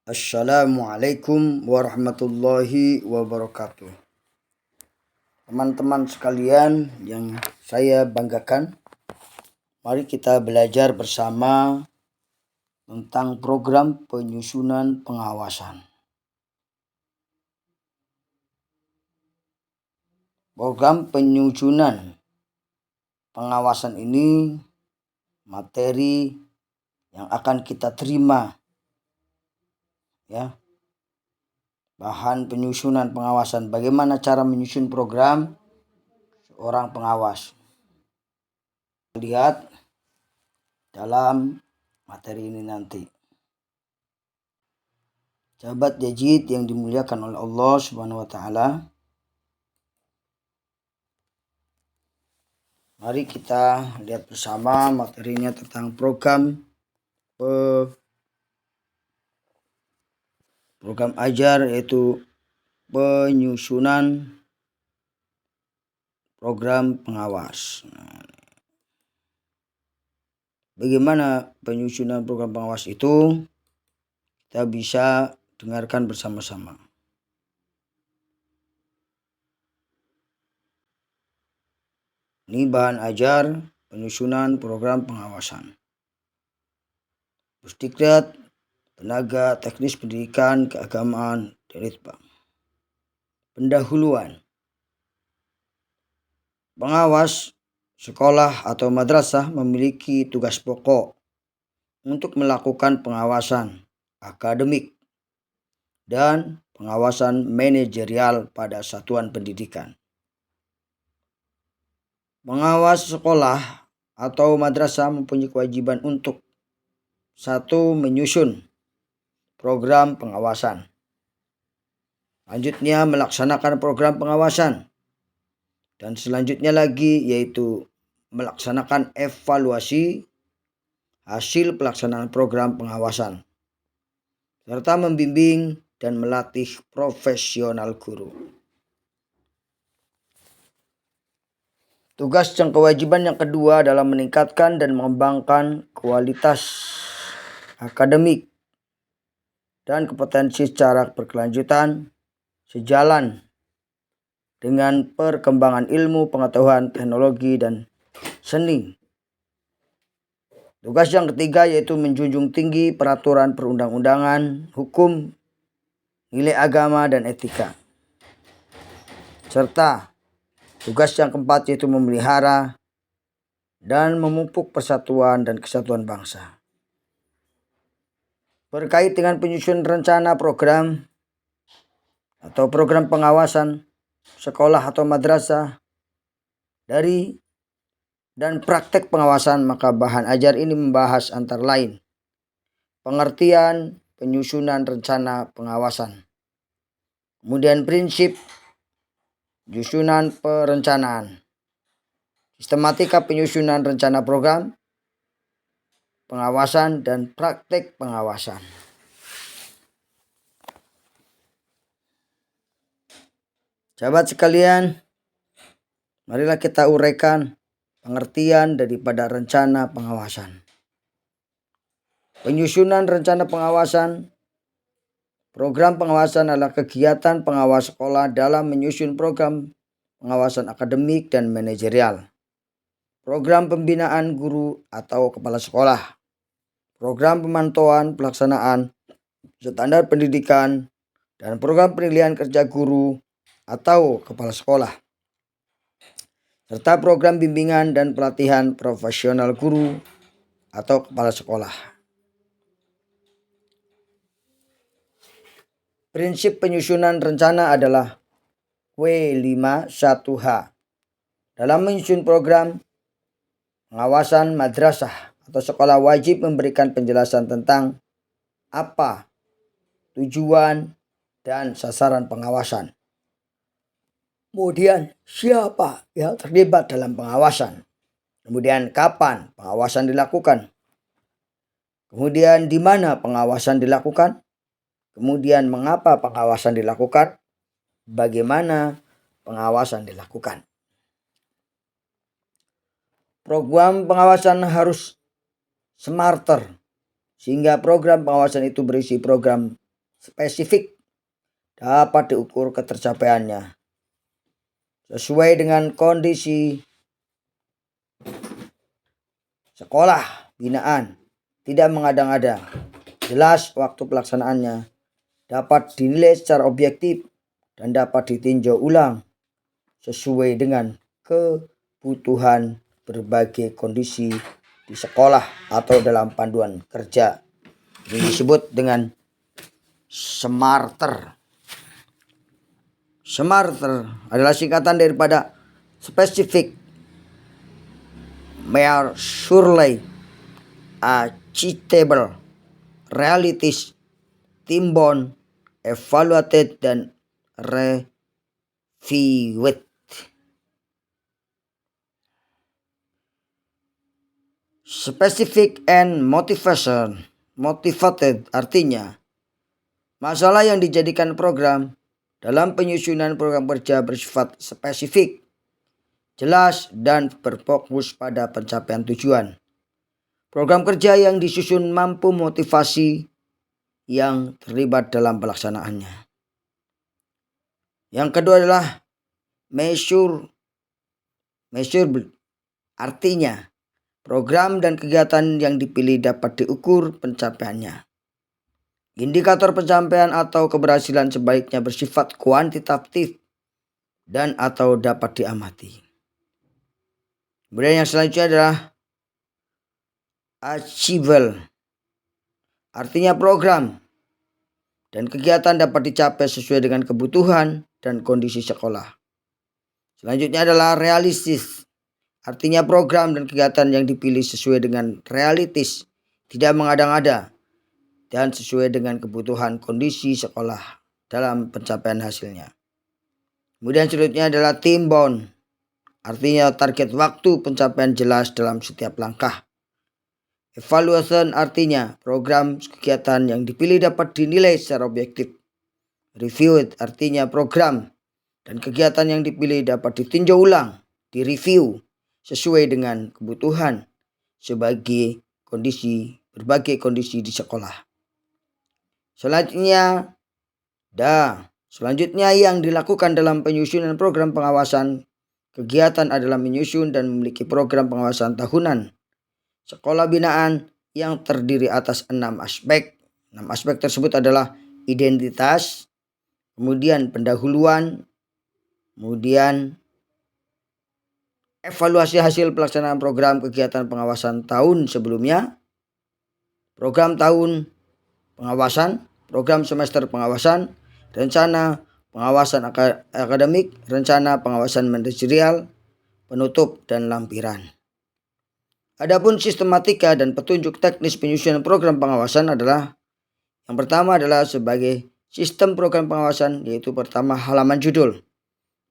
Assalamualaikum warahmatullahi wabarakatuh. Teman-teman sekalian yang saya banggakan, mari kita belajar bersama tentang program penyusunan pengawasan. Program penyusunan pengawasan ini materi yang akan kita terima, ya. Bahan penyusunan pengawasan, bagaimana cara menyusun program seorang pengawas. Lihat dalam materi ini nanti. Sahabat Jazid yang dimuliakan oleh Allah Subhanahu wa taala, mari kita lihat bersama materinya tentang program ajar, yaitu penyusunan program pengawas. Bagaimana penyusunan program pengawas itu? Kita bisa dengarkan bersama-sama. Ini bahan ajar penyusunan program pengawasan. Pusdiklat, Tenaga Teknis Pendidikan Keagamaan, Litbang. Pendahuluan. Pengawas sekolah atau madrasah memiliki tugas pokok untuk melakukan pengawasan akademik dan pengawasan manajerial pada satuan pendidikan. Pengawas sekolah atau madrasah mempunyai kewajiban untuk 1. Menyusun program pengawasan. Selanjutnya melaksanakan program pengawasan. Dan selanjutnya lagi yaitu melaksanakan evaluasi hasil pelaksanaan program pengawasan, serta membimbing dan melatih profesional guru. Tugas dan kewajiban yang kedua adalah meningkatkan dan mengembangkan kualitas akademik dan kompetensi secara berkelanjutan sejalan dengan perkembangan ilmu, pengetahuan, teknologi, dan seni. Tugas yang ketiga yaitu menjunjung tinggi peraturan perundang-undangan, hukum, nilai agama, dan etika. Serta tugas yang keempat yaitu memelihara dan memupuk persatuan dan kesatuan bangsa. Berkait dengan penyusunan rencana program atau program pengawasan sekolah atau madrasah dan praktek pengawasan, maka bahan ajar ini membahas antara lain pengertian penyusunan rencana pengawasan, kemudian prinsip penyusunan perencanaan, sistematika penyusunan rencana program pengawasan, dan praktek pengawasan. Sahabat sekalian, marilah kita uraikan pengertian daripada rencana pengawasan. Penyusunan rencana pengawasan. Program pengawasan adalah kegiatan pengawas sekolah dalam menyusun program pengawasan akademik dan manajerial, program pembinaan guru atau kepala sekolah, program pemantauan pelaksanaan standar pendidikan, dan program penilaian kerja guru atau kepala sekolah, serta program bimbingan dan pelatihan profesional guru atau kepala sekolah. Prinsip penyusunan rencana adalah W51H. Dalam menyusun program pengawasan, madrasah atau sekolah wajib memberikan penjelasan tentang apa tujuan dan sasaran pengawasan. Kemudian siapa yang terlibat dalam pengawasan. Kemudian kapan pengawasan dilakukan. Kemudian di mana pengawasan dilakukan. Kemudian mengapa pengawasan dilakukan. Bagaimana pengawasan dilakukan. Program pengawasan harus smarter, sehingga program pengawasan itu berisi program spesifik dapat diukur ketercapaiannya sesuai dengan kondisi sekolah binaan, tidak mengada-ngada. Jelas waktu pelaksanaannya dapat dinilai secara objektif dan dapat ditinjau ulang sesuai dengan kebutuhan berbagai kondisi di sekolah atau dalam panduan kerja. Ini disebut dengan SMARTER. SMARTER adalah singkatan daripada Specific, Measurably, Achievable, Realistic, Time-bound, Evaluated, dan Reviewed. Specific and motivated artinya masalah yang dijadikan program dalam penyusunan program kerja bersifat spesifik, jelas, dan berfokus pada pencapaian tujuan. Program kerja yang disusun mampu motivasi yang terlibat dalam pelaksanaannya. Yang kedua adalah measurable. Artinya, program dan kegiatan yang dipilih dapat diukur pencapaiannya. Indikator pencapaian atau keberhasilan sebaiknya bersifat kuantitatif dan atau dapat diamati. Kemudian yang selanjutnya adalah achievable. Artinya program dan kegiatan dapat dicapai sesuai dengan kebutuhan dan kondisi sekolah. Selanjutnya adalah realistis. Artinya program dan kegiatan yang dipilih sesuai dengan realistis, tidak mengada-ngada, dan sesuai dengan kebutuhan kondisi sekolah dalam pencapaian hasilnya. Kemudian selanjutnya adalah time-bound. Artinya target waktu pencapaian jelas dalam setiap langkah. Evaluation artinya program kegiatan yang dipilih dapat dinilai secara objektif. Reviewed artinya program dan kegiatan yang dipilih dapat ditinjau ulang, direview sesuai dengan kebutuhan sebagai berbagai kondisi di sekolah. Selanjutnya yang dilakukan dalam penyusunan program pengawasan kegiatan adalah menyusun dan memiliki program pengawasan tahunan sekolah binaan yang terdiri atas 6 aspek. 6 aspek tersebut adalah identitas, kemudian pendahuluan, kemudian evaluasi hasil pelaksanaan program kegiatan pengawasan tahun sebelumnya, program tahun pengawasan, program semester pengawasan, rencana pengawasan akademik, rencana pengawasan manajerial, penutup, dan lampiran. Adapun sistematika dan petunjuk teknis penyusunan program pengawasan adalah yang pertama adalah sebagai sistem program pengawasan, yaitu pertama halaman judul,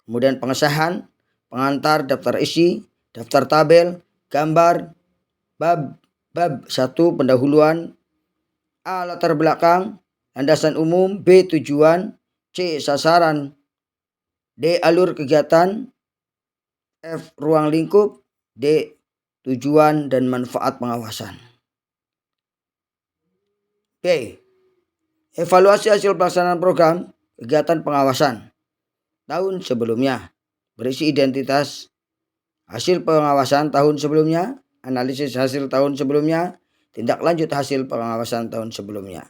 kemudian pengesahan, pengantar, daftar isi, daftar tabel, gambar, bab 1 pendahuluan, A latar belakang, landasan umum, B tujuan, C sasaran, D alur kegiatan, F ruang lingkup, D tujuan dan manfaat pengawasan. B. Evaluasi hasil pelaksanaan program kegiatan pengawasan tahun sebelumnya, berisi identitas hasil pengawasan tahun sebelumnya, analisis hasil tahun sebelumnya, tindak lanjut hasil pengawasan tahun sebelumnya.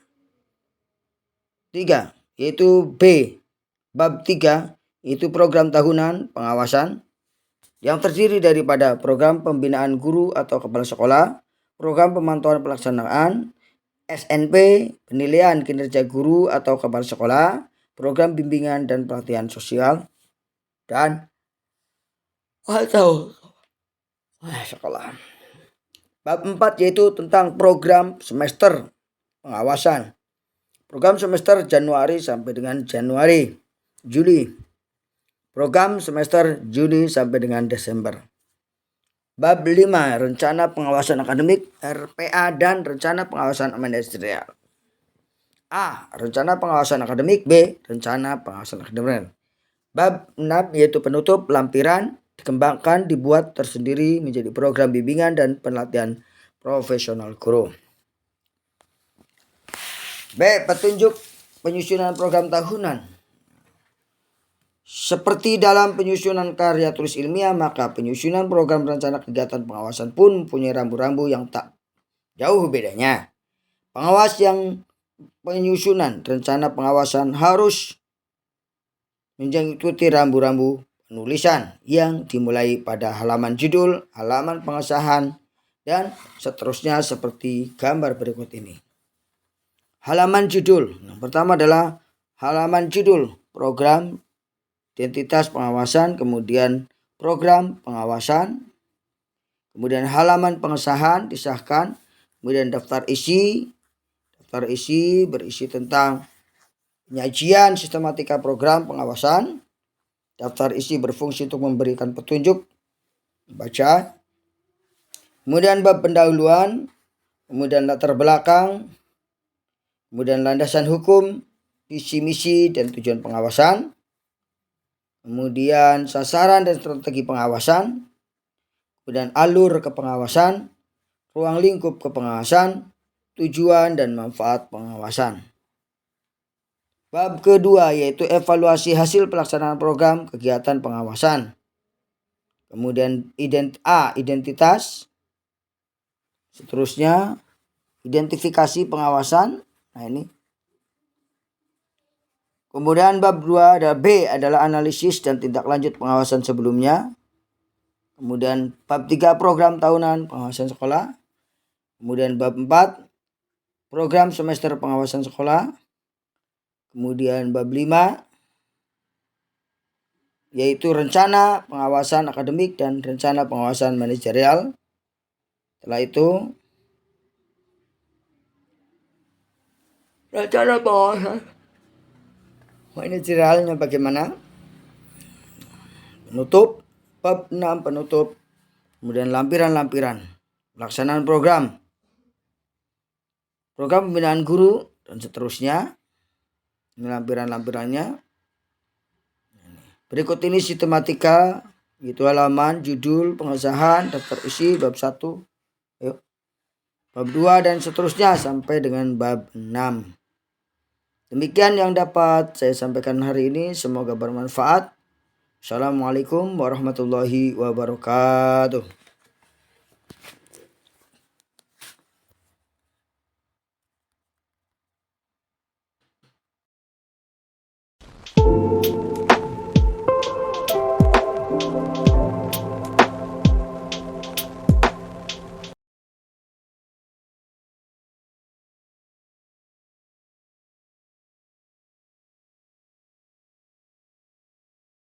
3. Yaitu B. Bab 3 yaitu program tahunan pengawasan yang terdiri daripada program pembinaan guru atau kepala sekolah, program pemantauan pelaksanaan, SNP, penilaian kinerja guru atau kepala sekolah, program bimbingan dan pelatihan sosial, dan sekolah. Bab 4 yaitu tentang program semester pengawasan. Program semester Januari sampai dengan Juli. Program semester Juni sampai dengan Desember. Bab 5 rencana pengawasan akademik, RPA, dan rencana pengawasan manajerial. A. Rencana pengawasan akademik. B. Rencana pengawasan akademik. Bab 6 yaitu penutup, lampiran, dikembangkan, dibuat tersendiri menjadi program bimbingan dan pelatihan profesional guru. B. Petunjuk penyusunan program tahunan. Seperti dalam penyusunan karya tulis ilmiah, maka penyusunan program rencana kegiatan pengawasan pun mempunyai rambu-rambu yang tak jauh bedanya. Pengawas yang penyusunan rencana pengawasan harus mengikuti rambu-rambu penulisan yang dimulai pada halaman judul, halaman pengesahan, dan seterusnya seperti gambar berikut ini. Halaman judul. Yang pertama adalah halaman judul program identitas pengawasan, kemudian program pengawasan, kemudian halaman pengesahan disahkan, kemudian daftar isi. Daftar isi berisi tentang penyajian sistematika program pengawasan. Daftar isi berfungsi untuk memberikan petunjuk baca. Kemudian bab pendahuluan, kemudian latar belakang, kemudian landasan hukum, visi misi dan tujuan pengawasan. Kemudian sasaran dan strategi pengawasan, kemudian alur kepengawasan, ruang lingkup kepengawasan, tujuan dan manfaat pengawasan. Bab kedua yaitu evaluasi hasil pelaksanaan program kegiatan pengawasan. Kemudian identitas, seterusnya identifikasi pengawasan. Nah ini. Kemudian bab 2 ada B adalah analisis dan tindak lanjut pengawasan sebelumnya. Kemudian bab 3 program tahunan pengawasan sekolah. Kemudian bab 4 program semester pengawasan sekolah. Kemudian bab 5 yaitu rencana pengawasan akademik dan rencana pengawasan manajerial. Setelah itu rencana pengawasan manajerialnya bagaimana? Penutup, bab 6 penutup. Kemudian lampiran-lampiran pelaksanaan program pembinaan guru dan seterusnya. Ini lampiran-lampirannya. Berikut ini sistematika, itu halaman, judul, pengesahan, daftar isi, bab 1, bab 2 dan seterusnya sampai dengan bab 6. Demikian yang dapat saya sampaikan hari ini, semoga bermanfaat. Assalamualaikum warahmatullahi wabarakatuh.